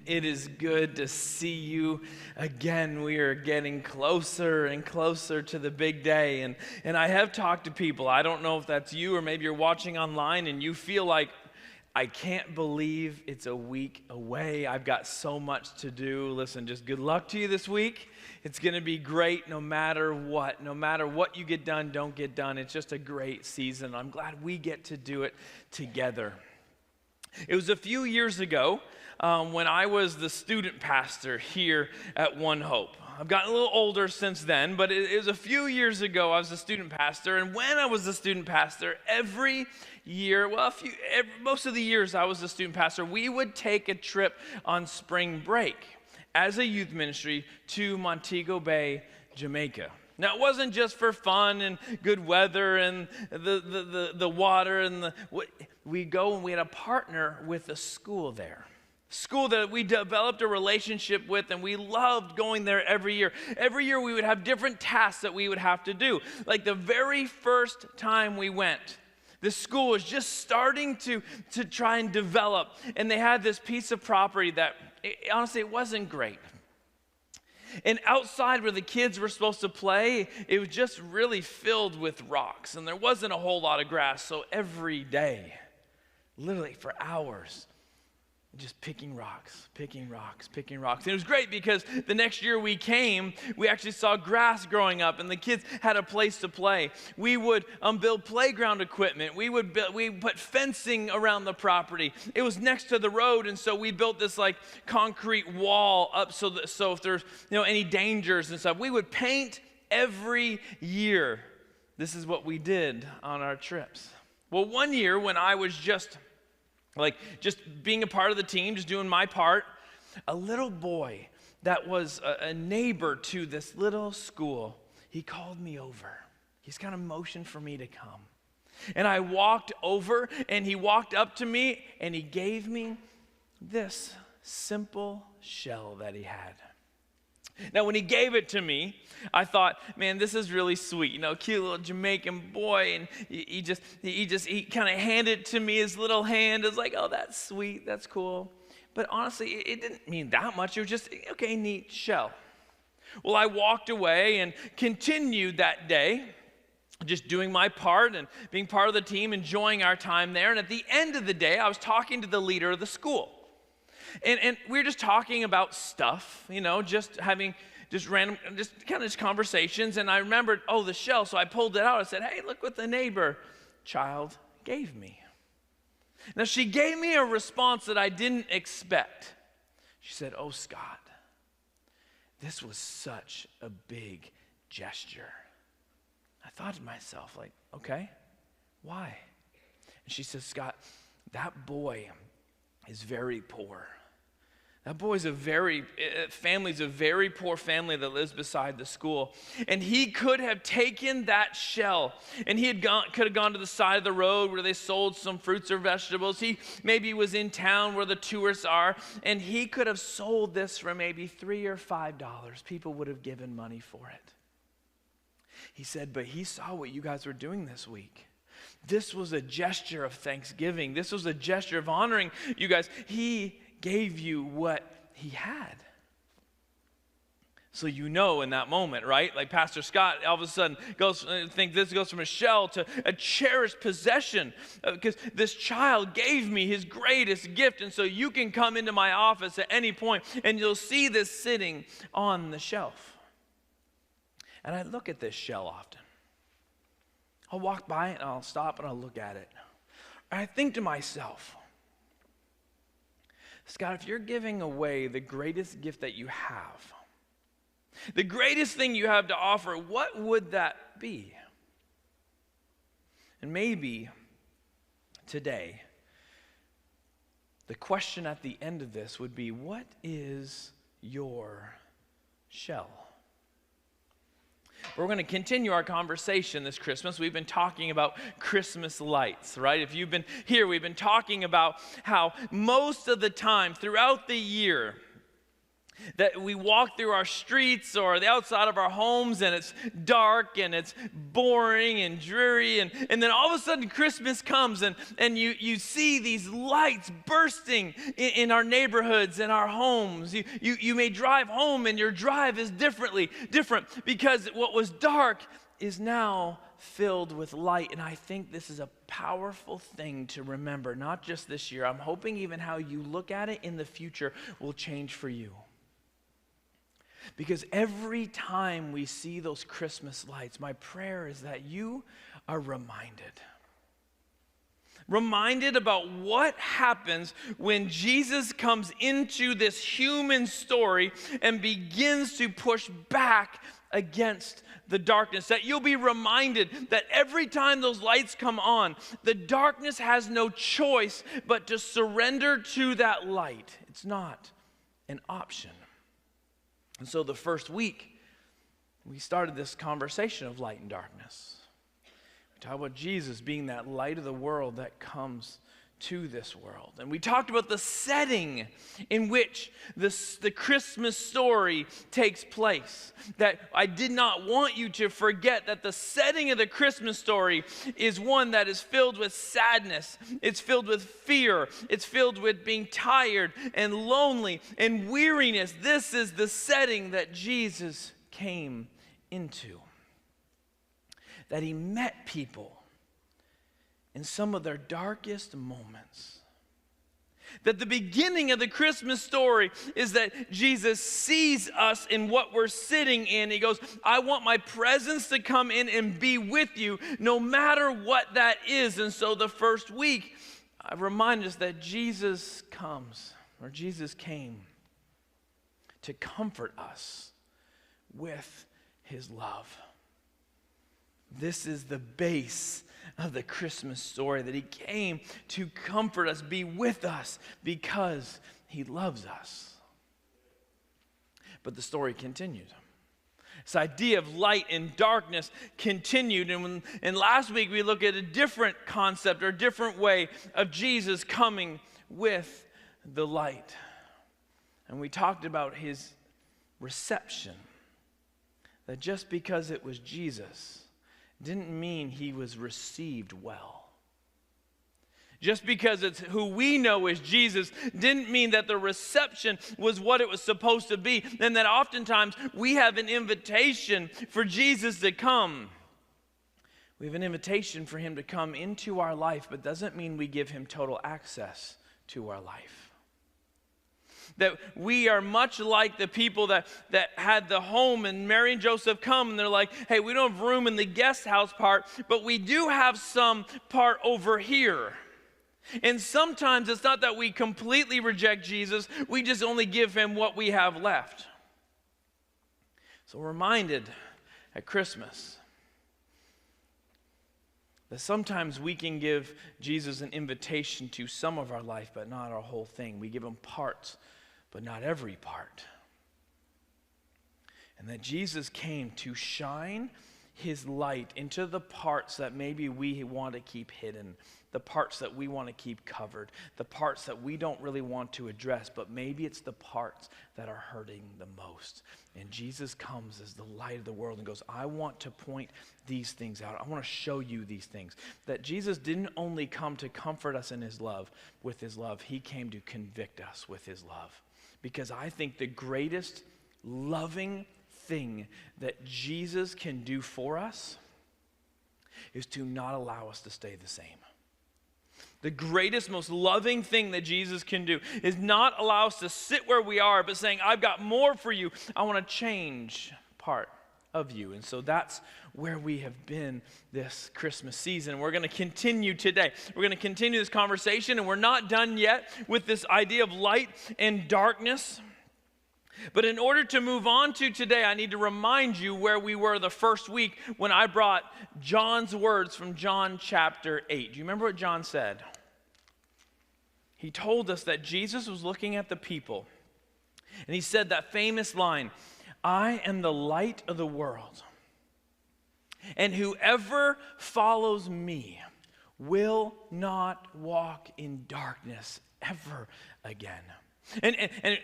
It is good to see you again. We are getting closer and closer to the big day. And I have talked to people. I don't know if that's you or maybe you're watching online and you feel like, I can't believe it's a week away. I've got so much to do. Listen, just good luck to you this week. It's going to be great no matter what. No matter what you get done, don't get done. It's just a great season. I'm glad we get to do it together. It was a few years ago when I was the student pastor here at One Hope. I've gotten a little older since then, but it was a few years ago I was a student pastor. And when I was a student pastor, every year, most of the years I was a student pastor, we would take a trip on spring break as a youth ministry to Montego Bay, Jamaica. Now, it wasn't just for fun and good weather and the water and we go and we had a partner with a school there. School that we developed a relationship with, and we loved going there every year. Every year we would have different tasks that we would have to do. Like the very first time we went, the school was just starting to try and develop, and they had this piece of property that, honestly, it wasn't great. And outside where the kids were supposed to play, it was just really filled with rocks, and there wasn't a whole lot of grass. So every day, literally for hours, just picking rocks. And it was great because the next year we came, we actually saw grass growing up and the kids had a place to play. We would build playground equipment. We put fencing around the property. It was next to the road, and so we built this like concrete wall up so if there's any dangers and stuff. We would paint every year. This is what we did on our trips. Well, one year when I was just being a part of the team, just doing my part, a little boy that was a neighbor to this little school, he called me over. He's kind of motioned for me to come. And I walked over, and he walked up to me, and he gave me this simple shell that he had. Now, when he gave it to me, I thought, man, this is really sweet. Cute little Jamaican boy, and he kind of handed it to me, his little hand. It was like, oh, that's sweet, that's cool. But honestly, it didn't mean that much. It was just, okay, neat shell. Well, I walked away and continued that day, just doing my part and being part of the team, enjoying our time there. And at the end of the day, I was talking to the leader of the school. And we were just talking about stuff, just having random conversations. And I remembered, the shell. So I pulled it out. I said, hey, look what the neighbor child gave me. Now, she gave me a response that I didn't expect. She said, oh, Scott, this was such a big gesture. I thought to myself, okay, why? And she said, Scott, that boy is very poor. That boy's family's a very poor family that lives beside the school. And he could have taken that shell and could have gone to the side of the road where they sold some fruits or vegetables. He maybe was in town where the tourists are, and he could have sold this for maybe $3 or $5. People would have given money for it. He said, but he saw what you guys were doing this week. This was a gesture of thanksgiving. This was a gesture of honoring you guys. He gave you what he had. So in that moment, right? Like Pastor Scott all of a sudden goes from a shell to a cherished possession because this child gave me his greatest gift. And so you can come into my office at any point and you'll see this sitting on the shelf. And I look at this shell often. I'll walk by it and I'll stop and I'll look at it. And I think to myself, Scott, if you're giving away the greatest gift that you have, the greatest thing you have to offer, what would that be? And maybe today, the question at the end of this would be, what is your shell? We're going to continue our conversation this Christmas. We've been talking about Christmas lights, right? If you've been here, we've been talking about how most of the time throughout the year, That we walk through our streets or the outside of our homes and it's dark and it's boring and dreary. And then all of a sudden Christmas comes and you see these lights bursting in our neighborhoods and our homes. You may drive home and your drive is different because what was dark is now filled with light. And I think this is a powerful thing to remember, not just this year. I'm hoping even how you look at it in the future will change for you. Because every time we see those Christmas lights, my prayer is that you are reminded about what happens when Jesus comes into this human story and begins to push back against the darkness. That you'll be reminded that every time those lights come on, the darkness has no choice but to surrender to that light. It's not an option. And so the first week, we started this conversation of light and darkness. We talked about Jesus being that light of the world that comes to this world. And we talked about the setting in which the Christmas story takes place. That I did not want you to forget that the setting of the Christmas story is one that is filled with sadness. It's filled with fear. It's filled with being tired and lonely and weariness. This is the setting that Jesus came into. That he met people in some of their darkest moments. That the beginning of the Christmas story is that Jesus sees us in what we're sitting in. He goes, I want my presence to come in and be with you no matter what that is. And so the first week, I remind us that Jesus came to comfort us with his love. This is the base of the Christmas story, that he came to comfort us, be with us, because he loves us. But the story continued. This idea of light and darkness continued, and last week we looked at a different concept or a different way of Jesus coming with the light. And we talked about his reception, that just because it was Jesus didn't mean he was received well. Just because it's who we know as Jesus didn't mean that the reception was what it was supposed to be, and that oftentimes we have an invitation for Jesus to come. We have an invitation for him to come into our life, but doesn't mean we give him total access to our life. That we are much like the people that had the home and Mary and Joseph come and they're like, hey, we don't have room in the guest house part, but we do have some part over here. And sometimes it's not that we completely reject Jesus, we just only give him what we have left. So we're reminded at Christmas that sometimes we can give Jesus an invitation to some of our life, but not our whole thing. We give him parts, but not every part. And that Jesus came to shine his light into the parts that maybe we want to keep hidden, the parts that we want to keep covered, the parts that we don't really want to address, but maybe it's the parts that are hurting the most. And Jesus comes as the light of the world and goes, I want to point these things out. I want to show you these things. That Jesus didn't only come to comfort us in his love, with his love, he came to convict us with his love. Because I think the greatest loving thing that Jesus can do for us is to not allow us to stay the same. The greatest, most loving thing that Jesus can do is not allow us to sit where we are, but saying, I've got more for you. I want to change part of you. And so that's where we have been this Christmas season. We're going to continue today. We're going to continue this conversation, and we're not done yet with this idea of light and darkness. But in order to move on to today, I need to remind you where we were the first week when I brought John's words from John chapter 8. Do you remember what John said? He told us that Jesus was looking at the people, and he said that famous line, I am the light of the world, and whoever follows me will not walk in darkness ever again. And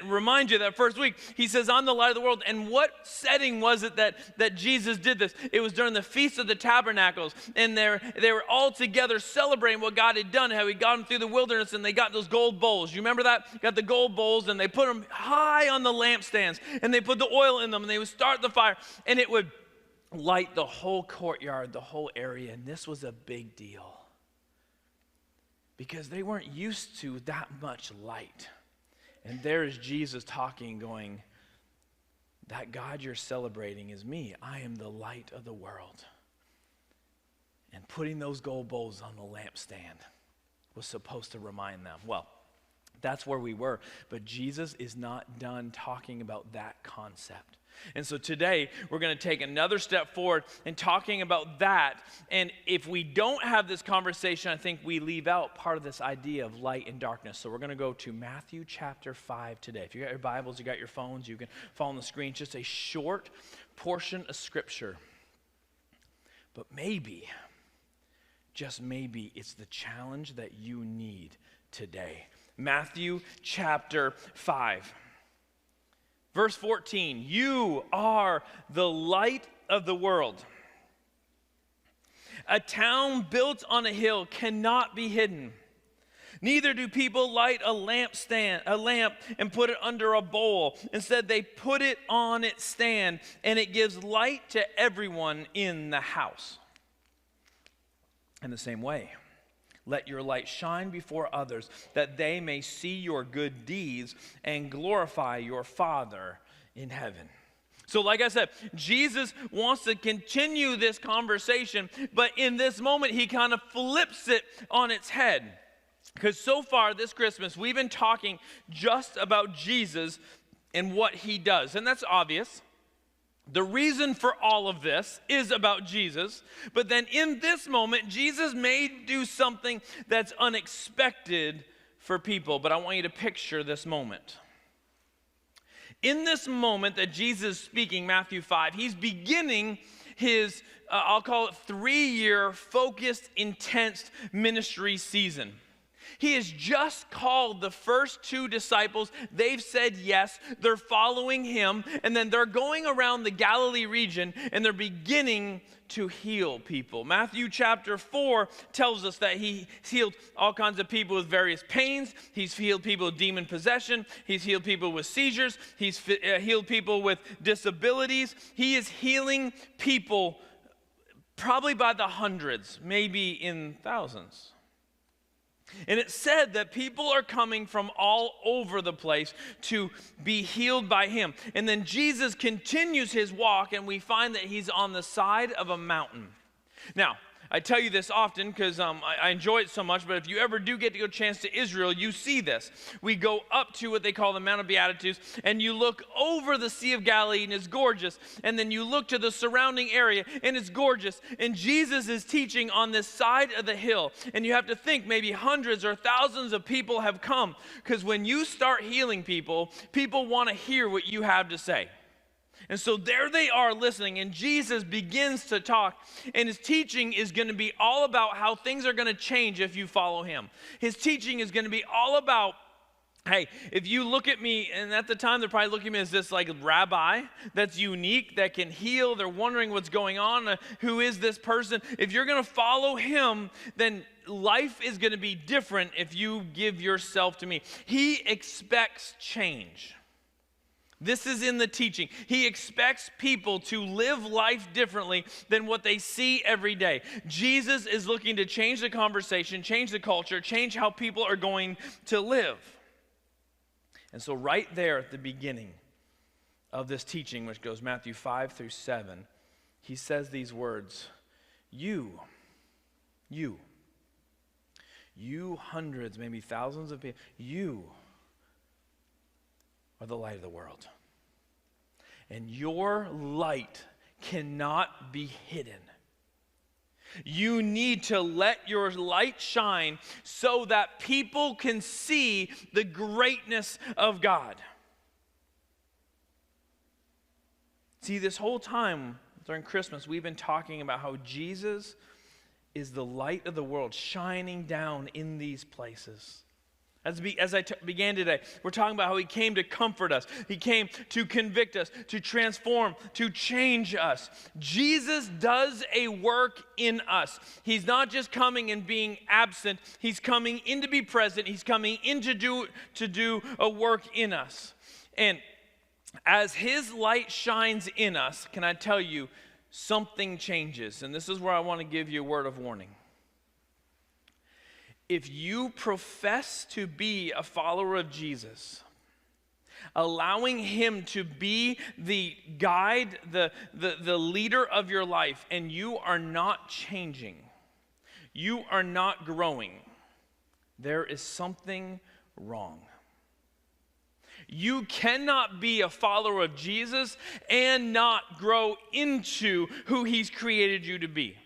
remind you that first week, he says, I'm the light of the world. And what setting was it that Jesus did this? It was during the Feast of the Tabernacles. And they were all together celebrating what God had done, how he got them through the wilderness, and they got those gold bowls. You remember that? Got the gold bowls, and they put them high on the lampstands. And they put the oil in them, and they would start the fire. And it would light the whole courtyard, the whole area. And this was a big deal, because they weren't used to that much light. And there is Jesus talking, going, that God you're celebrating is me. I am the light of the world. And putting those gold bowls on the lampstand was supposed to remind them. Well, that's where we were. But Jesus is not done talking about that concept. And so today, we're going to take another step forward in talking about that. And if we don't have this conversation, I think we leave out part of this idea of light and darkness. So we're going to go to Matthew chapter 5 today. If you got your Bibles, you got your phones, you can follow on the screen. Just a short portion of Scripture. But maybe, just maybe, it's the challenge that you need today. Matthew chapter 5. Verse 14, you are the light of the world. A town built on a hill cannot be hidden. Neither do people light a lamp and put it under a bowl. Instead, they put it on its stand, and it gives light to everyone in the house. In the same way, let your light shine before others, that they may see your good deeds and glorify your Father in heaven. So like I said, Jesus wants to continue this conversation, but in this moment, he kind of flips it on its head. Because so far this Christmas, we've been talking just about Jesus and what he does. And that's obvious. The reason for all of this is about Jesus, but then in this moment, Jesus may do something that's unexpected for people, but I want you to picture this moment. In this moment that Jesus is speaking, Matthew 5, he's beginning his, I'll call it 3-year focused, intense ministry season. He has just called the first 2 disciples. They've said yes. They're following him. And then they're going around the Galilee region and they're beginning to heal people. Matthew chapter 4 tells us that he's healed all kinds of people with various pains. He's healed people with demon possession. He's healed people with seizures. He's healed people with disabilities. He is healing people probably by the hundreds, maybe in thousands. And it said that people are coming from all over the place to be healed by him. And then Jesus continues his walk, and we find that he's on the side of a mountain. Now, I tell you this often because I enjoy it so much, but if you ever do get to go a chance to Israel, you see this. We go up to what they call the Mount of Beatitudes, and you look over the Sea of Galilee, and it's gorgeous. And then you look to the surrounding area, and it's gorgeous. And Jesus is teaching on this side of the hill. And you have to think maybe hundreds or thousands of people have come, because when you start healing people, people want to hear what you have to say. And so there they are listening, and Jesus begins to talk, and his teaching is going to be all about how things are going to change if you follow him. His teaching is going to be all about, hey, if you look at me, and at the time they're probably looking at me as this like rabbi that's unique, that can heal. They're wondering what's going on. Who is this person? If you're going to follow him, then life is going to be different if you give yourself to me. He expects change. This is in the teaching. He expects people to live life differently than what they see every day. Jesus is looking to change the conversation, change the culture, change how people are going to live. And so right there at the beginning of this teaching, which goes Matthew 5 through 7, he says these words, you hundreds, maybe thousands of people, you are the light of the world. And your light cannot be hidden. You need to let your light shine so that people can see the greatness of God. See, this whole time during Christmas, we've been talking about how Jesus is the light of the world shining down in these places. As I began today, we're talking about how he came to comfort us. He came to convict us, to transform, to change us. Jesus does a work in us. He's not just coming and being absent. He's coming in to be present. He's coming in to do a work in us. And as his light shines in us, can I tell you, something changes. And this is where I want to give you a word of warning. If you profess to be a follower of Jesus, allowing him to be the guide, the leader of your life, and you are not changing, you are not growing, there is something wrong. You cannot be a follower of Jesus and not grow into who he's created you to be.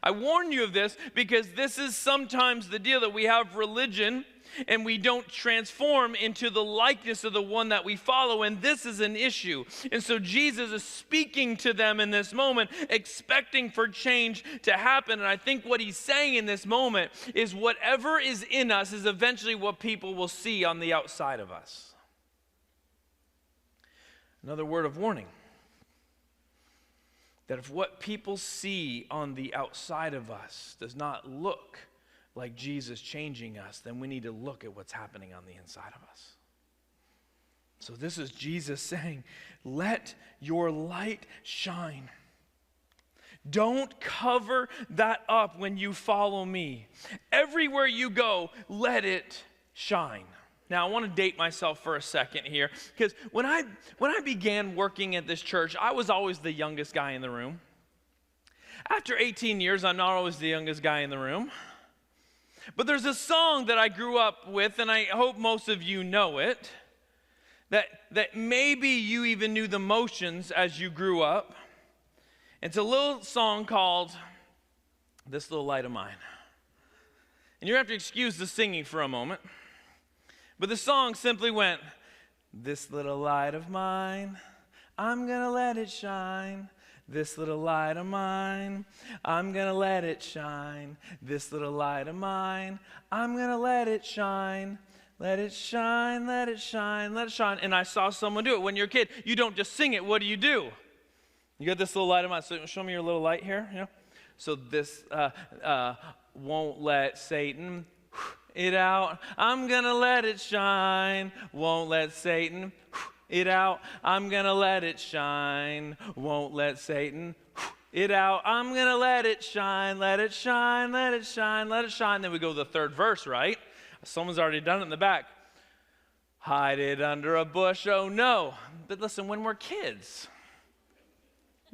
I warn you of this because this is sometimes the deal, that we have religion and we don't transform into the likeness of the one that we follow, and this is an issue. And so Jesus is speaking to them in this moment, expecting for change to happen. And I think what he's saying in this moment is whatever is in us is eventually what people will see on the outside of us. Another word of warning. That if what people see on the outside of us does not look like Jesus changing us, then we need to look at what's happening on the inside of us. So this is Jesus saying, let your light shine. Don't cover that up when you follow me. Everywhere you go, let it shine. Now, I want to date myself for a second here, because when I began working at this church, I was always the youngest guy in the room. After 18 years, I'm not always the youngest guy in the room. But there's a song that I grew up with, and I hope most of you know it, that maybe you even knew the motions as you grew up. It's a little song called This Little Light of Mine. And you're going to have to excuse the singing for a moment. But the song simply went, this little light of mine, I'm gonna let it shine. This little light of mine, I'm gonna let it shine. This little light of mine, I'm gonna let it shine. Let it shine, let it shine, let it shine. And I saw someone do it. When you're a kid, you don't just sing it. What do? You got this little light of mine. So show me your little light here. You know? So this won't let Satan it out. I'm gonna let it shine. Won't let Satan it out. I'm gonna let it shine. Won't let Satan it out. I'm gonna let it shine. Let it shine. Let it shine. Let it shine. Then we go to the third verse, right? Someone's already done it in the back. Hide it under a bush. Oh no. But listen, when we're kids,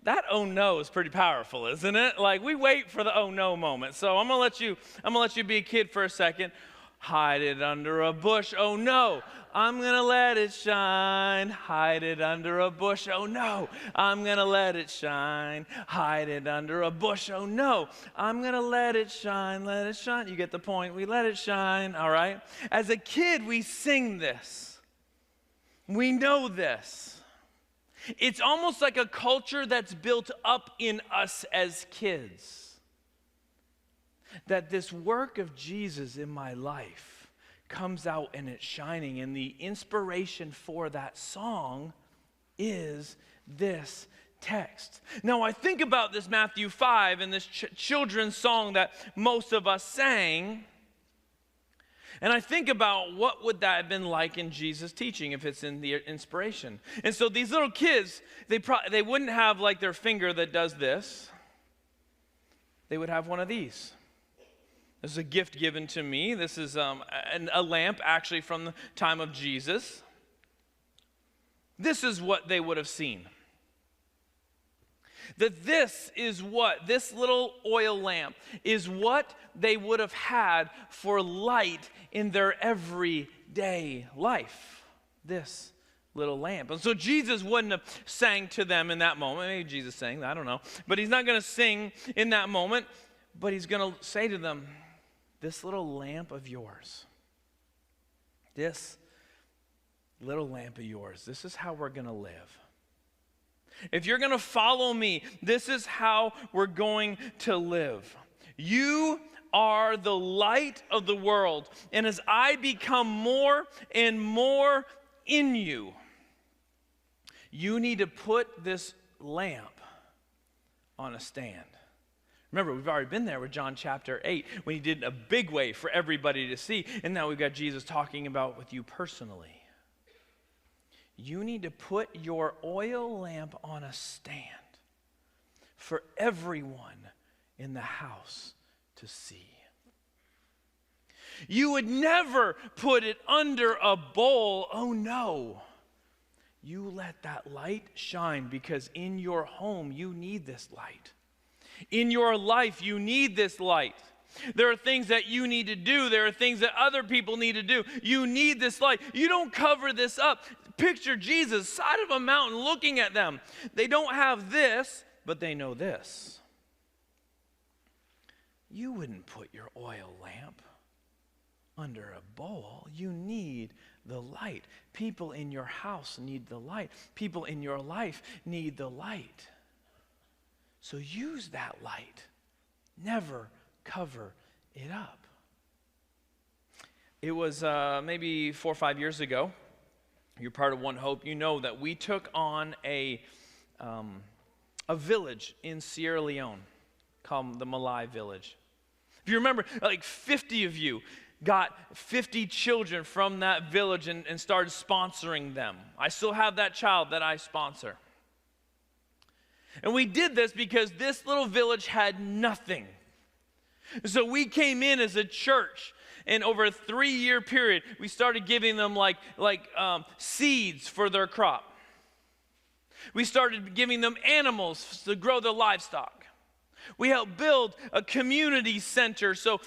that oh no is pretty powerful, isn't it? Like, we wait for the oh no moment. So I'm gonna let you be a kid for a second. Hide it under a bush. Oh no. I'm gonna let it shine. Hide it under a bush. Oh no. I'm gonna let it shine. Hide it under a bush. Oh no. I'm gonna let it shine. Let it shine. You get the point. We let it shine. All right. As a kid, we sing this. We know this. It's almost like a culture that's built up in us as kids. That this work of Jesus in my life comes out and it's shining. And the inspiration for that song is this text. Now, I think about this Matthew 5 and this children's song that most of us sang. And I think about what would that have been like in Jesus' teaching if it's in the inspiration. And so these little kids, they wouldn't have like their finger that does this. They would have one of these. This is a gift given to me. This is a lamp actually from the time of Jesus. This is what they would have seen. That this little oil lamp is what they would have had for light in their everyday life. This little lamp. And so Jesus wouldn't have sang to them in that moment. Maybe Jesus sang, I don't know. But he's not going to sing in that moment. But he's going to say to them, this little lamp of yours, this little lamp of yours, this is how we're going to live. If you're going to follow me, this is how we're going to live. You are the light of the world. And as I become more and more in you, you need to put this lamp on a stand. Remember, we've already been there with John chapter 8 when he did a big way for everybody to see. And now we've got Jesus talking about with you personally. You need to put your oil lamp on a stand for everyone in the house to see. You would never put it under a bowl. Oh no. You let that light shine, because in your home you need this light. In your life, you need this light. There are things that you need to do. There are things that other people need to do. You need this light. You don't cover this up. Picture Jesus, side of a mountain, looking at them. They don't have this, but they know this. You wouldn't put your oil lamp under a bowl. You need the light. People in your house need the light. People in your life need the light. So use that light. Never cover it up. It was maybe 4 or 5 years ago. You're part of One Hope. You know that we took on a village in Sierra Leone called the Malay village. If you remember, like 50 of you got 50 children from that village and started sponsoring them. I still have that child that I sponsor. And we did this because this little village had nothing. So we came in as a church, and over a 3-year period, we started giving them like seeds for their crop. We started giving them animals to grow their livestock. We helped build a community center so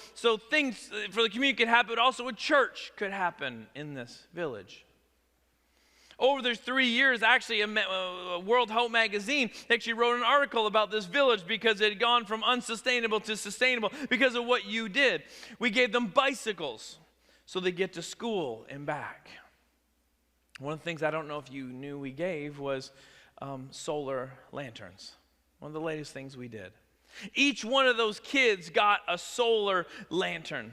things for the community could happen, but also a church could happen in this village. Over those 3 years, actually, a World Hope magazine actually wrote an article about this village because it had gone from unsustainable to sustainable because of what you did. We gave them bicycles so they get to school and back. One of the things I don't know if you knew we gave was solar lanterns. One of the latest things we did. Each one of those kids got a solar lantern.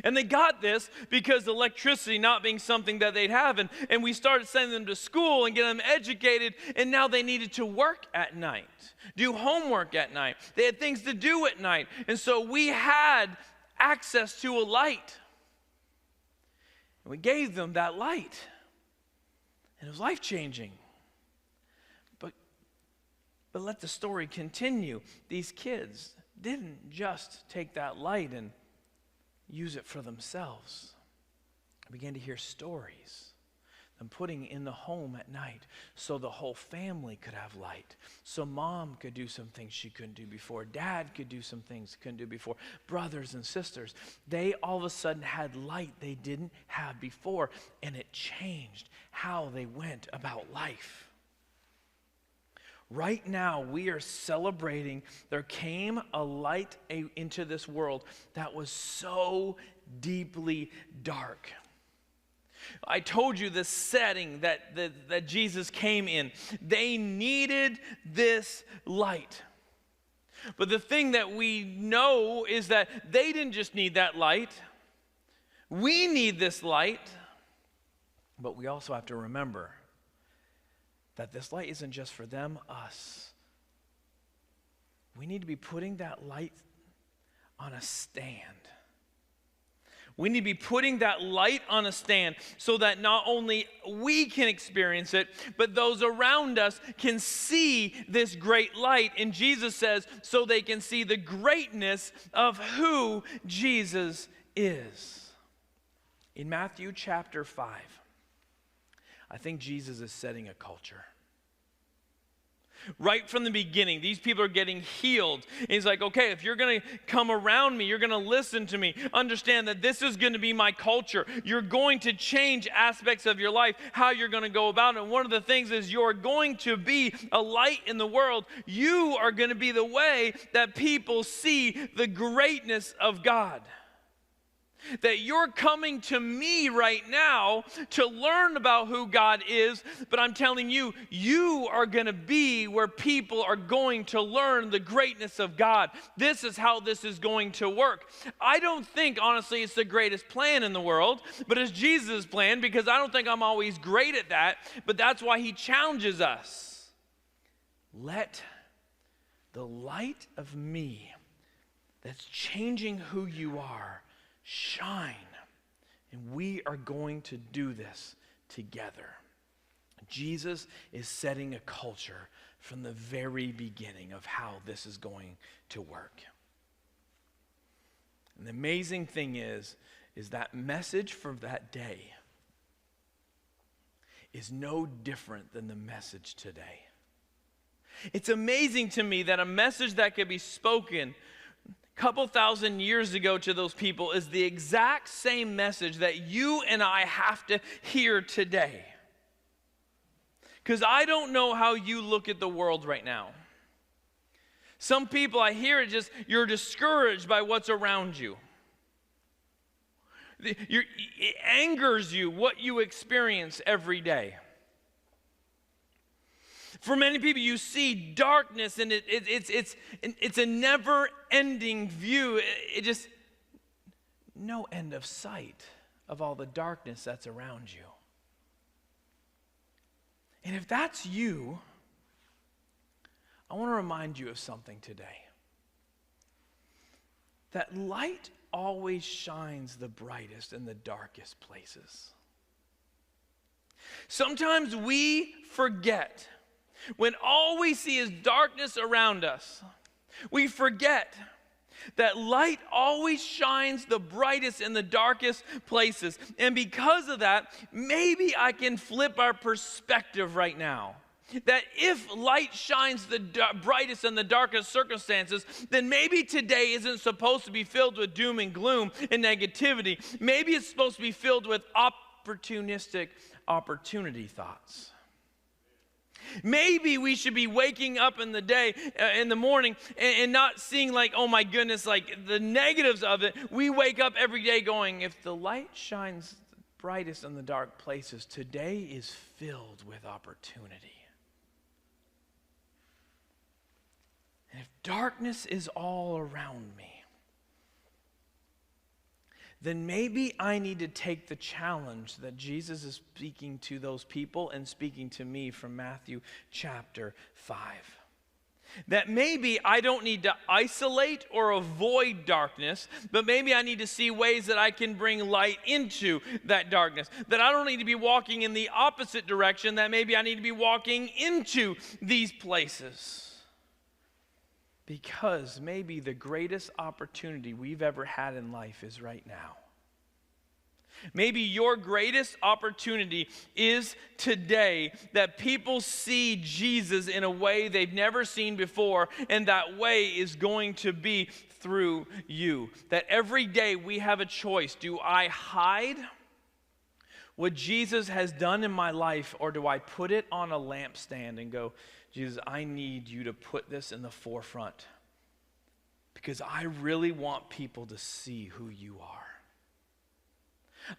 And they got this because electricity not being something that they'd have. And we started sending them to school and getting them educated. And now they needed to work at night, do homework at night. They had things to do at night. And so we had access to a light. And we gave them that light. And it was life-changing. But let the story continue. These kids didn't just take that light and use it for themselves. I began to hear stories, them putting in the home at night so the whole family could have light. So mom could do some things she couldn't do before. Dad could do some things he couldn't do before. Brothers and sisters, they all of a sudden had light they didn't have before, and it changed how they went about life. Right now, we are celebrating. There came a light into this world that was so deeply dark. I told you the setting that Jesus came in. They needed this light. But the thing that we know is that they didn't just need that light. We need this light. But we also have to remember that this light isn't just for them, us. We need to be putting that light on a stand. We need to be putting that light on a stand so that not only we can experience it, but those around us can see this great light. And Jesus says, so they can see the greatness of who Jesus is. In Matthew chapter 5, I think Jesus is setting a culture. Right from the beginning, these people are getting healed. And he's like, okay, if you're going to come around me, you're going to listen to me, understand that this is going to be my culture. You're going to change aspects of your life, how you're going to go about it. And one of the things is you're going to be a light in the world. You are going to be the way that people see the greatness of God. That you're coming to me right now to learn about who God is, but I'm telling you, you are going to be where people are going to learn the greatness of God. This is how this is going to work. I don't think, honestly, it's the greatest plan in the world, but it's Jesus' plan, because I don't think I'm always great at that, but that's why he challenges us. Let the light of me that's changing who you are shine. And we are going to do this together. Jesus is setting a culture from the very beginning of how this is going to work. And the amazing thing is that message for that day is no different than the message today. It's amazing to me that a message that could be spoken couple thousand years ago to those people is the exact same message that you and I have to hear today. Because I don't know how you look at the world right now. Some people, I hear it just, you're discouraged by what's around you. It angers you what you experience every day. For many people, you see darkness, and it's a never-ending view. It just, no end of sight of all the darkness that's around you. And if that's you, I want to remind you of something today. That light always shines the brightest in the darkest places. Sometimes we forget. When all we see is darkness around us, we forget that light always shines the brightest in the darkest places. And because of that, maybe I can flip our perspective right now. That if light shines the brightest in the darkest circumstances, then maybe today isn't supposed to be filled with doom and gloom and negativity. Maybe it's supposed to be filled with opportunistic opportunity thoughts. Maybe we should be waking up in the morning, and not seeing like, oh my goodness, like the negatives of it. We wake up every day going, if the light shines brightest in the dark places, today is filled with opportunity. And if darkness is all around me, then maybe I need to take the challenge that Jesus is speaking to those people and speaking to me from Matthew chapter 5. That maybe I don't need to isolate or avoid darkness, but maybe I need to see ways that I can bring light into that darkness. That I don't need to be walking in the opposite direction, that maybe I need to be walking into these places. Because maybe the greatest opportunity we've ever had in life is right now. Maybe your greatest opportunity is today, that people see Jesus in a way they've never seen before, and that way is going to be through you. That every day we have a choice. Do I hide what Jesus has done in my life, or do I put it on a lampstand and go, Jesus, I need you to put this in the forefront, because I really want people to see who you are.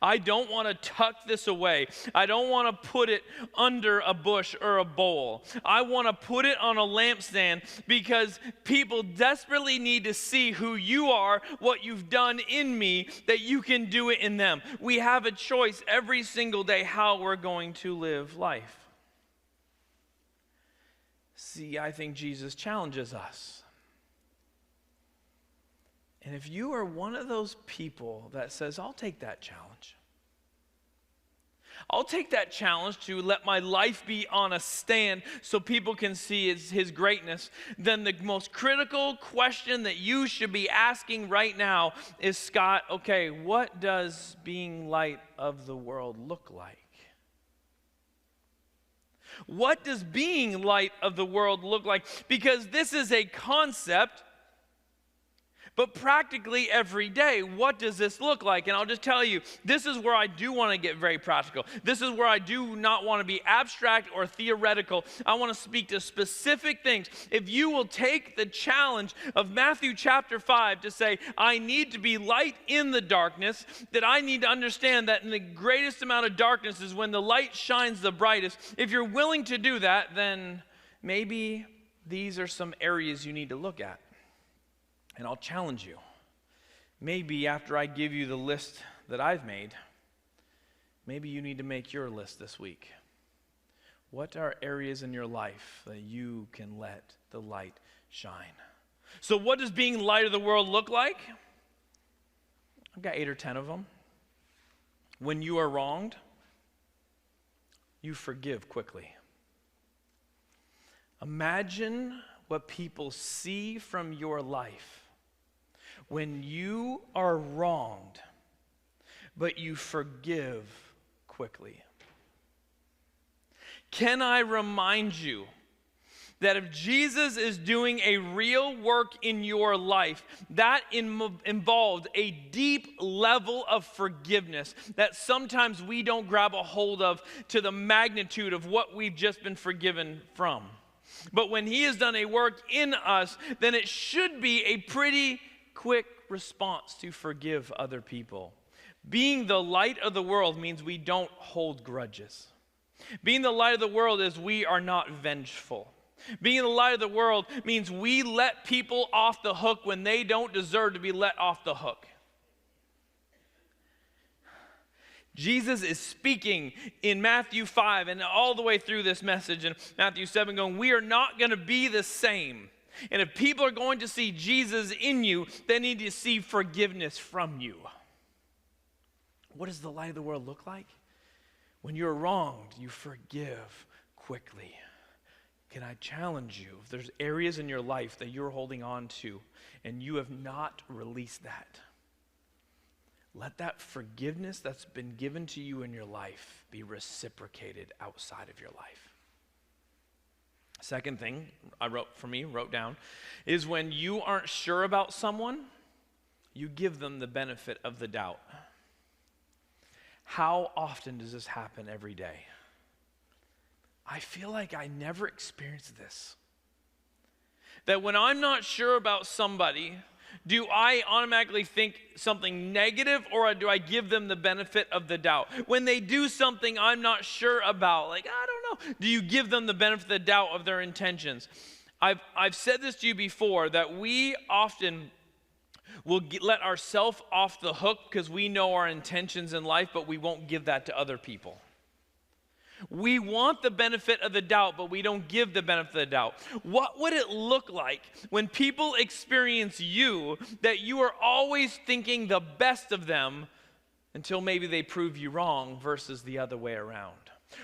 I don't want to tuck this away. I don't want to put it under a bush or a bowl. I want to put it on a lampstand, because people desperately need to see who you are, what you've done in me, that you can do it in them. We have a choice every single day how we're going to live life. See, I think Jesus challenges us. And if you are one of those people that says, I'll take that challenge. I'll take that challenge to let my life be on a stand so people can see his greatness, then the most critical question that you should be asking right now is, Scott, okay, what does being light of the world look like? What does being light of the world look like? Because this is a concept, But practically every day, what does this look like? And I'll just tell you, this is where I do want to get very practical. This is where I do not want to be abstract or theoretical. I want to speak to specific things. If you will take the challenge of Matthew chapter 5 to say, I need to be light in the darkness, that I need to understand that in the greatest amount of darkness is when the light shines the brightest. If you're willing to do that, then maybe these are some areas you need to look at. And I'll challenge you. Maybe after I give you the list that I've made, maybe you need to make your list this week. What are areas in your life that you can let the light shine? So what does being light of the world look like? I've got 8 or 10 of them. When you are wronged, you forgive quickly. Imagine what people see from your life when you are wronged, but you forgive quickly. Can I remind you that if Jesus is doing a real work in your life, that involved a deep level of forgiveness that sometimes we don't grab a hold of to the magnitude of what we've just been forgiven from. But when he has done a work in us, then it should be a pretty quick response to forgive other people. Being the light of the world means we don't hold grudges. Being the light of the world is we are not vengeful. Being the light of the world means we let people off the hook when they don't deserve to be let off the hook. Jesus is speaking in Matthew 5 and all the way through this message in Matthew 7 going, we are not going to be the same. And if people are going to see Jesus in you, they need to see forgiveness from you. What does the light of the world look like? When you're wronged, you forgive quickly. Can I challenge you, if there's areas in your life that you're holding on to and you have not released that, let that forgiveness that's been given to you in your life be reciprocated outside of your life. Second thing I wrote down, is when you aren't sure about someone, you give them the benefit of the doubt. How often does this happen every day? I feel like I never experienced this. That when I'm not sure about somebody, do I automatically think something negative, or do I give them the benefit of the doubt? When they do something I'm not sure about, like, I don't know, do you give them the benefit of the doubt of their intentions? I've said this to you before, that we often will let ourselves off the hook because we know our intentions in life, but we won't give that to other people. We want the benefit of the doubt, but we don't give the benefit of the doubt. What would it look like when people experience you that you are always thinking the best of them until maybe they prove you wrong versus the other way around?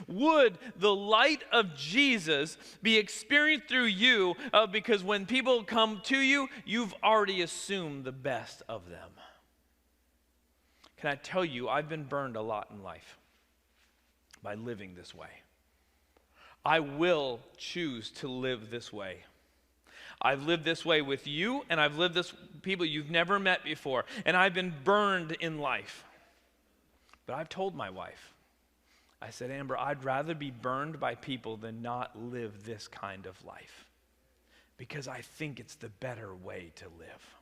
Would the light of Jesus be experienced through you because when people come to you, you've already assumed the best of them? Can I tell you, I've been burned a lot in life by living this way. I will choose to live this way. I've lived this way with you, and I've lived this with people you've never met before, and I've been burned in life. But I've told my wife, I said, Amber, I'd rather be burned by people than not live this kind of life, because I think it's the better way to live.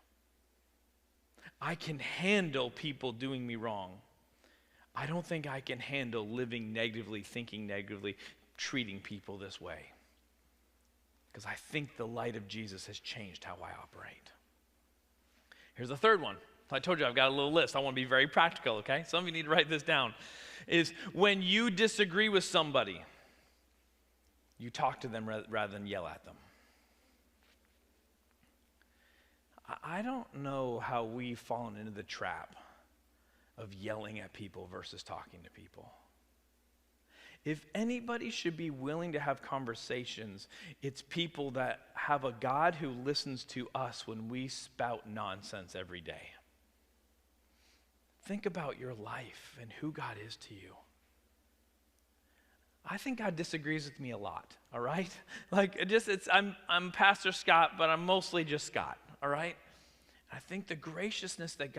I can handle people doing me wrong. I don't think I can handle living negatively, thinking negatively, treating people this way. Because I think the light of Jesus has changed how I operate. Here's the third one. I told you I've got a little list. I want to be very practical, okay? Some of you need to write this down. Is when you disagree with somebody, you talk to them rather than yell at them. I don't know how we've fallen into the trap of yelling at people versus talking to people. If anybody should be willing to have conversations, it's people that have a God who listens to us when we spout nonsense every day. Think about your life and who God is to you. I think God disagrees with me a lot, all right? I'm Pastor Scott, but I'm mostly just Scott, all right? I think the graciousness that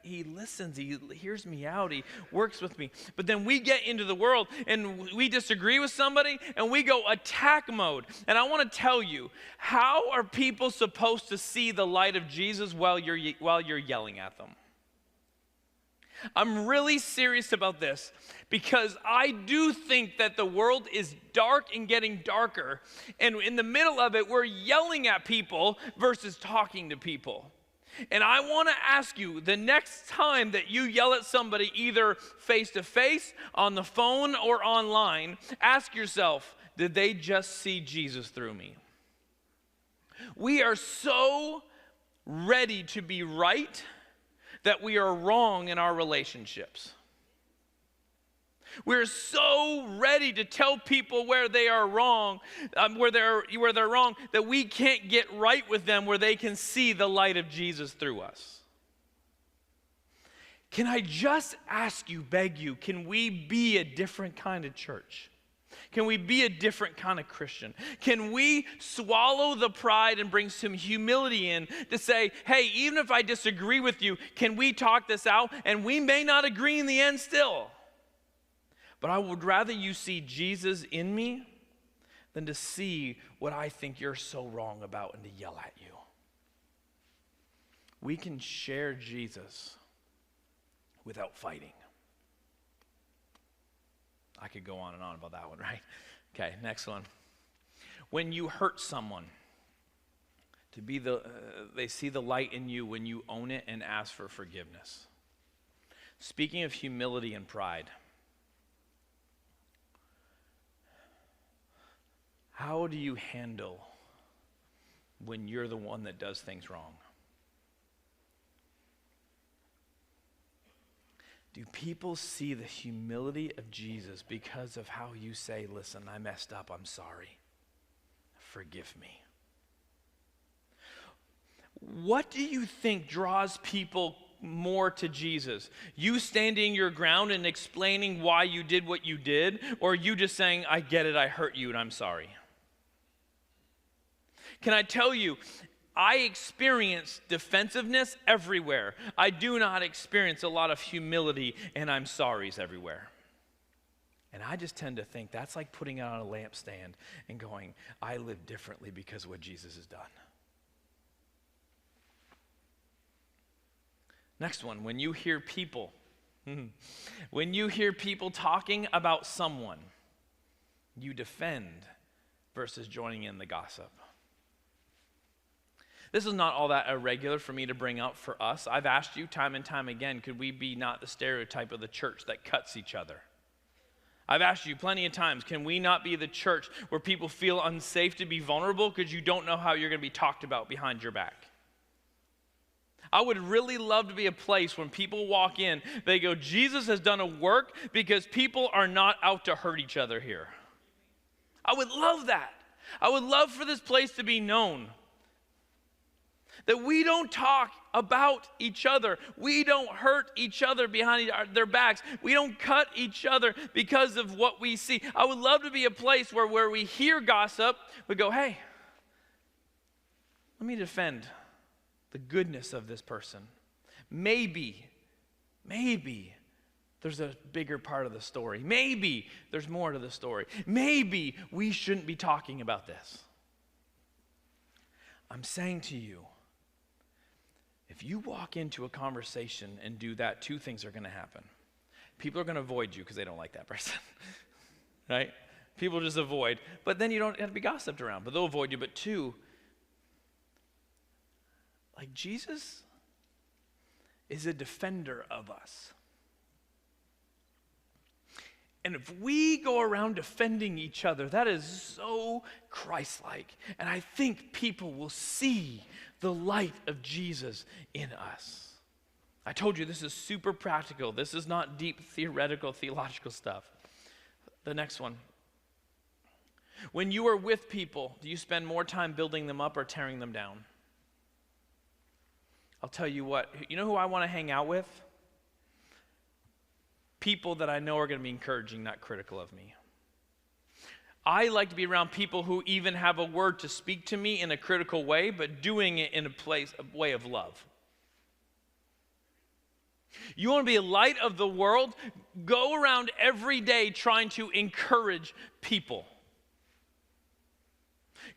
he listens, he hears me out, he works with me. But then we get into the world and we disagree with somebody and we go attack mode. And I want to tell you, how are people supposed to see the light of Jesus while you're yelling at them? I'm really serious about this because I do think that the world is dark and getting darker. And in the middle of it, we're yelling at people versus talking to people. And I want to ask you, the next time that you yell at somebody, either face-to-face, on the phone, or online, ask yourself, did they just see Jesus through me? We are so ready to be right that we are wrong in our relationships. We're so ready to tell people where they are wrong, where they're wrong, that we can't get right with them where they can see the light of Jesus through us. Can I just ask you, beg you, can we be a different kind of church? Can we be a different kind of Christian? Can we swallow the pride and bring some humility in to say, hey, even if I disagree with you, can we talk this out? And we may not agree in the end still. But I would rather you see Jesus in me than to see what I think you're so wrong about and to yell at you. We can share Jesus without fighting. I could go on and on about that one, right? Okay, next one. When you hurt someone, they see the light in you when you own it and ask for forgiveness. Speaking of humility and pride, how do you handle when you're the one that does things wrong? Do people see the humility of Jesus because of how you say, listen, I messed up, I'm sorry, forgive me? What do you think draws people more to Jesus? You standing your ground and explaining why you did what you did, or you just saying, I get it, I hurt you, and I'm sorry? Can I tell you, I experience defensiveness everywhere. I do not experience a lot of humility and I'm sorries everywhere. And I just tend to think that's like putting it on a lampstand and going, I live differently because of what Jesus has done. Next one, when you hear people talking about someone, you defend versus joining in the gossip. This is not all that irregular for me to bring up for us. I've asked you time and time again, could we be not the stereotype of the church that cuts each other? I've asked you plenty of times, can we not be the church where people feel unsafe to be vulnerable because you don't know how you're going to be talked about behind your back? I would really love to be a place when people walk in, they go, Jesus has done a work because people are not out to hurt each other here. I would love that. I would love for this place to be known that we don't talk about each other. We don't hurt each other behind their backs. We don't cut each other because of what we see. I would love to be a place where we hear gossip, we go, hey, let me defend the goodness of this person. Maybe there's a bigger part of the story. Maybe there's more to the story. Maybe we shouldn't be talking about this. I'm saying to you, if you walk into a conversation and do that, two things are going to happen. People are going to avoid you because they don't like that person, right? People just avoid. But then you don't have to be gossiped around, but they'll avoid you. But two, like Jesus is a defender of us. And if we go around defending each other, that is so Christ-like. And I think people will see the light of Jesus in us. I told you this is super practical. This is not deep theoretical, theological stuff. The next one. When you are with people, do you spend more time building them up or tearing them down? I'll tell you what. You know who I want to hang out with? People that I know are going to be encouraging, not critical of me. I like to be around people who even have a word to speak to me in a critical way, but doing it in a way of love. You want to be a light of the world? Go around every day trying to encourage people.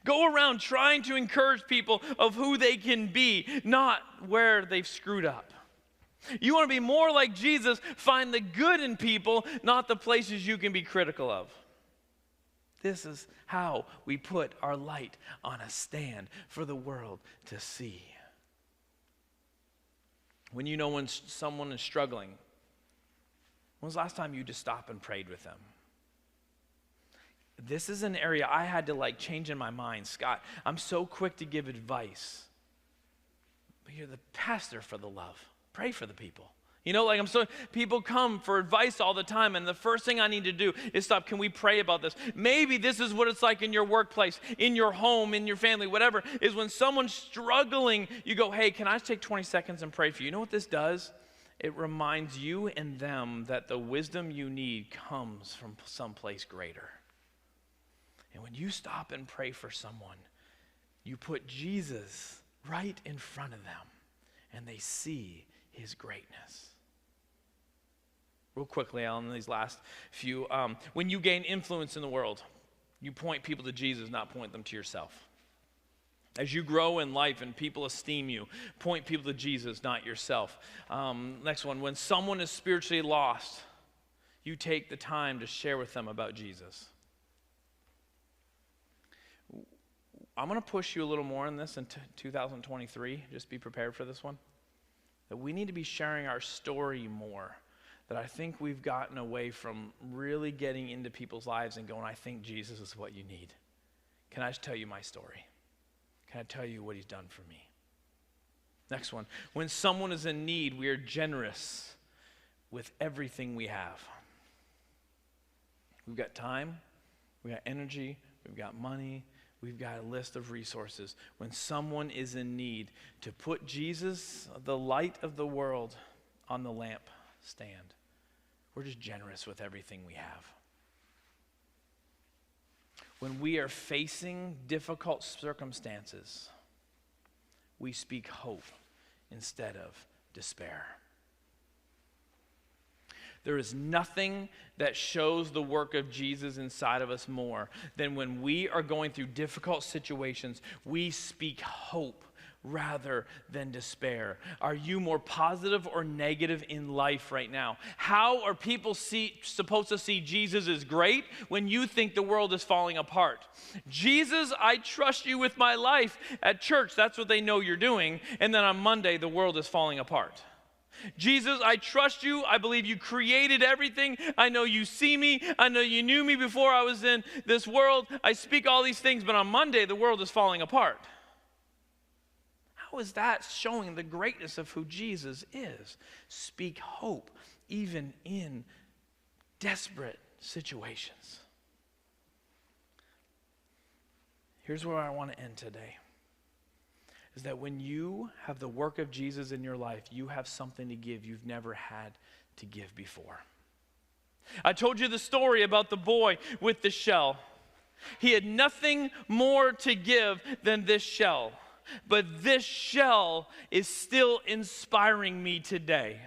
Go around trying to encourage people of who they can be, not where they've screwed up. You want to be more like Jesus, find the good in people, not the places you can be critical of. This is how we put our light on a stand for the world to see. When you know when someone is struggling, when was the last time you just stopped and prayed with them? This is an area I had to change in my mind. Scott, I'm so quick to give advice, but you're the pastor for the love. Pray for the people. People come for advice all the time, and the first thing I need to do is stop. Can we pray about this? Maybe this is what it's like in your workplace, in your home, in your family, whatever, is when someone's struggling, you go, hey, can I just take 20 seconds and pray for you? You know what this does? It reminds you and them that the wisdom you need comes from someplace greater. And when you stop and pray for someone, you put Jesus right in front of them, and they see his greatness. Real quickly on these last few, when you gain influence in the world, you point people to Jesus, not point them to yourself. As you grow in life and people esteem you, point people to Jesus, not yourself. Next one, when someone is spiritually lost, you take the time to share with them about Jesus. I'm going to push you a little more in this in 2023. Just be prepared for this one. That we need to be sharing our story more. That I think we've gotten away from really getting into people's lives and going, I think Jesus is what you need. Can I just tell you my story? Can I tell you what he's done for me? Next one. When someone is in need, we are generous with everything we have. We've got time, we've got energy, we've got money, we've got a list of resources. When someone is in need, to put Jesus, the light of the world, on the lamp stand. We're just generous with everything we have. When we are facing difficult circumstances, we speak hope instead of despair. There is nothing that shows the work of Jesus inside of us more than when we are going through difficult situations, we speak hope rather than despair. Are you more positive or negative in life right now? How are people supposed to see Jesus as great when you think the world is falling apart? Jesus, I trust you with my life. At church, that's what they know you're doing. And then on Monday, the world is falling apart. Jesus, I trust you. I believe you created everything. I know you see me. I know you knew me before I was in this world. I speak all these things, but on Monday, the world is falling apart. How is that showing the greatness of who Jesus is? Speak hope, even in desperate situations. Here's where I want to end today. Is that when you have the work of Jesus in your life, you have something to give you've never had to give before. I told you the story about the boy with the shell. He had nothing more to give than this shell. But this shell is still inspiring me today.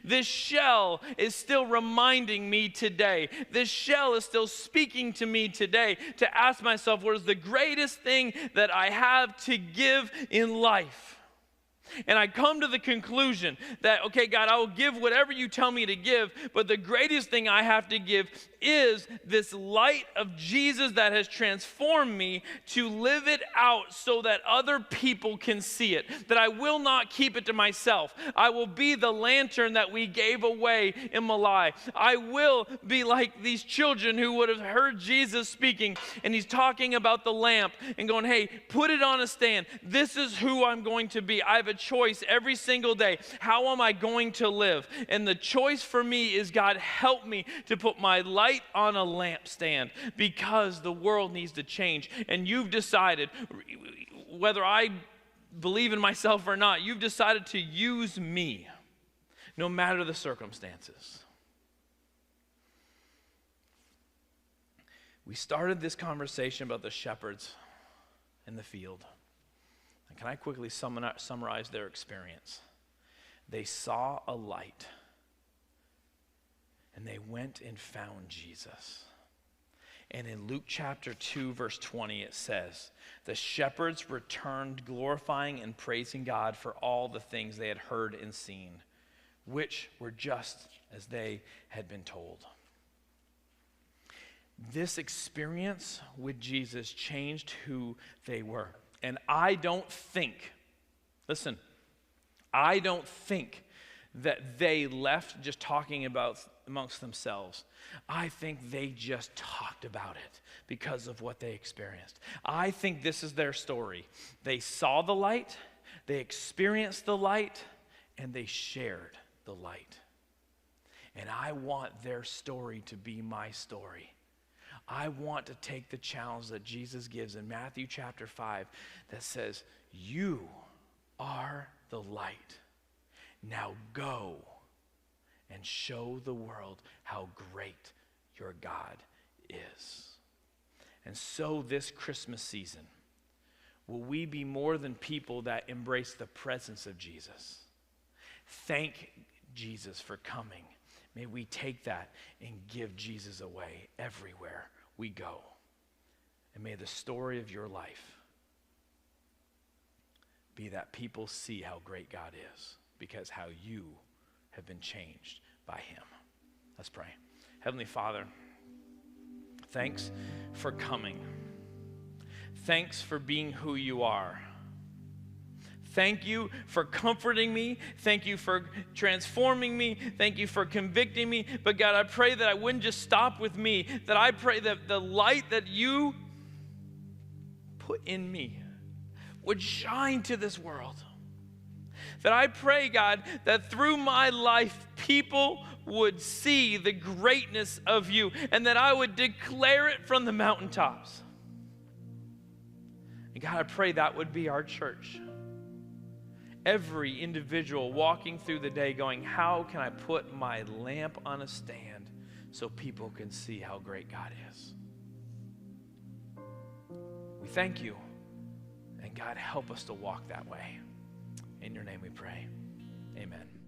This shell is still reminding me today. This shell is still speaking to me today to ask myself, what is the greatest thing that I have to give in life? And I come to the conclusion that, okay, God, I will give whatever you tell me to give, but the greatest thing I have to give is this light of Jesus that has transformed me to live it out so that other people can see it, that I will not keep it to myself. I will be the lantern that we gave away in Malai. I will be like these children who would have heard Jesus speaking, and he's talking about the lamp and going, hey, put it on a stand. This is who I'm going to be. I have a choice every single day. How am I going to live? And the choice for me is, God, help me to put my light on a lampstand, because the world needs to change. And you've decided, whether I believe in myself or not, you've decided to use me no matter the circumstances. We started this conversation about the shepherds in the field. And can I quickly summarize their experience? they saw a light, and they went and found Jesus. And in Luke chapter 2, verse 20, it says, the shepherds returned glorifying and praising God for all the things they had heard and seen, which were just as they had been told. This experience with Jesus changed who they were. And I don't think that they left just talking about amongst themselves. I think they just talked about it because of what they experienced. I think this is their story. They saw the light, they experienced the light, and they shared the light. And I want their story to be my story. I want to take the challenge that Jesus gives in Matthew chapter 5 that says, you are the light. Now go and show the world how great your God is. And so this Christmas season, will we be more than people that embrace the presence of Jesus? Thank Jesus for coming. May we take that and give Jesus away everywhere we go. And may the story of your life be that people see how great God is, because how you have been changed by him. Let's pray. Heavenly Father, thanks for coming. Thanks for being who you are. Thank you for comforting me. Thank you for transforming me. Thank you for convicting me. But God, I pray that I wouldn't just stop with me, that I pray that the light that you put in me would shine to this world. That I pray, God, that through my life, people would see the greatness of you, and that I would declare it from the mountaintops. And God, I pray that would be our church. Every individual walking through the day going, how can I put my lamp on a stand so people can see how great God is? We thank you. And God, help us to walk that way. In your name we pray. Amen.